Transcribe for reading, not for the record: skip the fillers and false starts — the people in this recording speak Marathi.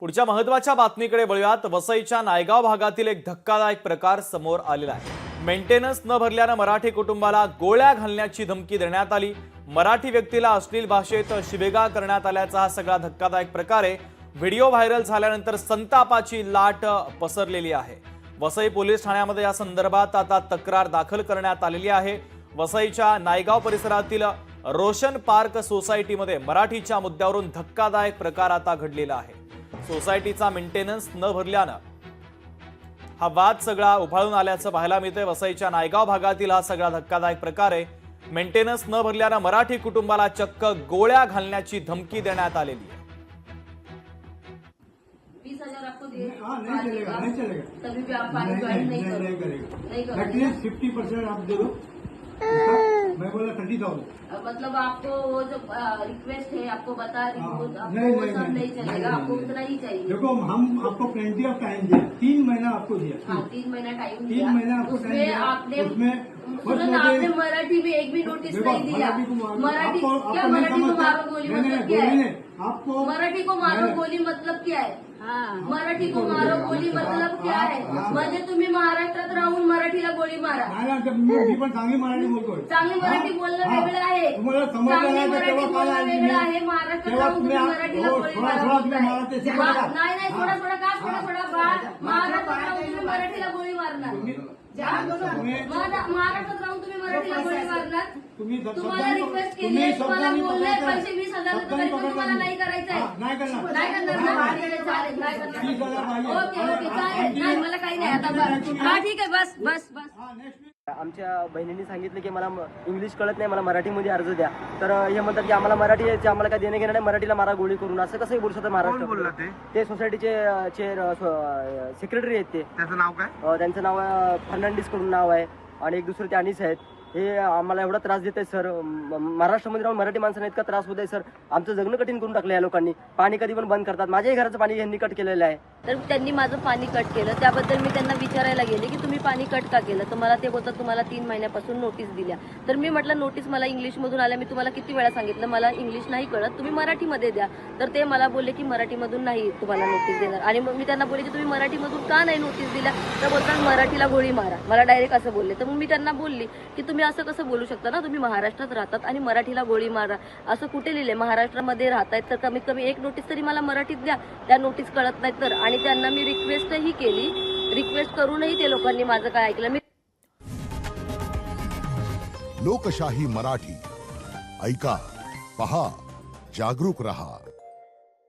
पुढच्या महत्त्वाच्या बातमीकडे वळूयात। वसईच्या नायगाव भागातील एक धक्कादायक प्रकार समोर आलेला आहे। मेंटेनन्स न भरल्याने मराठी कुटुंबाला गोळ्या घालण्याची धमकी देण्यात आली। मराठी व्यक्तीला अश्लील भाषेत शिवेगाळ करण्यात आल्याचा हा सगळा धक्कादायक प्रकार आहे। व्हिडिओ व्हायरल झाल्यानंतर संतापाची लाट पसरलेली आहे। वसई पोलीस ठाण्यामध्ये या संदर्भात आता तक्रार दाखल करण्यात आलेली आहे। वसईच्या नायगाव परिसरातील रोशन पार्क सोसायटीमध्ये मराठीच्या मुद्द्यावरून धक्कादायक प्रकार आता घडलेला आहे। सोसायटीचा मेंटेनन्स न भरल्याने हा वाद सगळा उफाळून आल्याचं पाहायला मिळतंय। वसईच्या नायगाव भागातील हा सगळा धक्कादायक प्रकार आहे। मेंटेनन्स न भरल्याने मराठी कुटुंबाला चक्क गोळ्या घालण्याची धमकी देण्यात आलेली आहे। 20,000 आपको दे नहीं चलेगा, नहीं चलेगा। तभी भी आप पानी ज्वाइन नहीं नहीं करोगे। करेगा। एटलीस्ट 50% आप दे दो। मैं बोला 30,000। मतलब आपको वो जो रिक्वेस्ट है आपको बता रही हूँ, आपको नहीं, वो नहीं, सब नहीं नहीं, चलेगा, नहीं, आपको नहीं। उतना ही चाहिए। देखो हम आपको प्लेंटी ऑफ टाइम दिया, 3 महीना आपको दिया। हाँ, 3 महीना टाइम 3 दिया। महीना आपको टाइम उसमें दिया। आपने उसमें सुनो ना, आपने मराठी में एक भी नोटिस नहीं दिया। मराठी क्या, मराठी को मारो गोली मतलब क्या है? आपको मराठी को मारो गोली मतलब क्या है? मराठी को मारो गोली मतलब क्या है? म्हणजे तुम्ही महाराष्ट्रात राहून मराठीला गोळी मारा। मी पण चांगली मराठी बोलतोय। चांगली मराठी बोलणं वेगळं आहे। तुम्हाला समजलं चांगली नाही तर मराठी तेव्हा काय बोलणं आली वेगळं तुम्ही? आहे। महाराष्ट्रात तेव्हा राहून तुम्ही तुम्ही मराठीला गोळी थोडा मारा थोडा तुम्ही बोलताय। मला ते शिकवा का? नाही नाही, थोडा थोडा का थोडा बा महाराष्ट्रात राहून तुम्ही मराठीला गोळी मारणार। महाराष्ट्रात राहून तुम्ही मराठीला गोळी मारणार। तुम्हाला रिक्वेस्ट केली आहे, तुम्हाला बोलले पैसे 20,000 तरी पण तुम्हाला नाही करायचं आहे। नाही करणार। नाही करणार ना? चालेल, नाही करणार। ओके ओके, चालेल। नाही, मला काही नाही आता बस। हा ठीक आहे, बस बस बस। आमच्या बहिणींनी सांगितलं की मला इंग्लिश कळत नाही, मला मराठीमध्ये अर्ज द्या। तर हे म्हणतात की आम्हाला मराठी यायची, आम्हाला काय देणं घेणं नाही, मराठीला मारा गोळी करून। असं कसं बोलू शकतात महाराष्ट्र? ते सोसायटीचे सेक्रेटरी आहेत ते। त्याचं नाव काय? त्यांचं नाव फर्नांडिस करून नाव आहे आणि एक दुसरे ते अनिस आहेत। हे आम्हाला एवढा त्रास देत आहे सर। महाराष्ट्रामध्ये राहून मराठी माणसांना इतका त्रास होत आहे सर। आमचं जगणं कठीण करून टाकलं या लोकांनी। पाणी कधी पण बंद करतात। माझ्याही घराचं पाणी यांनी कट केलेलं आहे। तर त्यांनी माझं पाणी कट केलं, त्याबद्दल मी त्यांना विचारायला गेले की तुम्ही पाणी कट का केलं? तर मला ते बोलतात तुम्हाला 3 महिन्यापासून नोटीस दिल्या। तर मी म्हटलं नोटीस मला इंग्लिशमधून आल्या, मी तुम्हाला किती वेळा सांगितलं मला इंग्लिश नाही कळत, तुम्ही मराठीमध्ये द्या। तर ते मला बोलले की मराठीमधून नाही तुम्हाला नोटीस देणार। आणि मग मी त्यांना बोलले की तुम्ही मराठीमधून का नाही नोटीस दिल्या? तर बोलतात मराठीला गोळी मारा। मला डायरेक्ट असं बोलले। तर मग मी त्यांना बोलली की तुम्ही असं कसं बोलू शकता ना, तुम्ही महाराष्ट्रात राहतात आणि मराठीला गोळी मारा, असं कुठे लिहिलंय? महाराष्ट्रामध्ये राहतायत तर कमीत कमी एक नोटीस तरी मला मराठीत द्या। त्या नोटीस कळत नाहीत तर। आणि त्यांना मी रिक्वेस्टही केली, रिक्वेस्ट करूनही ते लोकांनी माझं काय ऐकलं? मी लोकशाही मराठी ऐका, पहा, जागरूक रहा।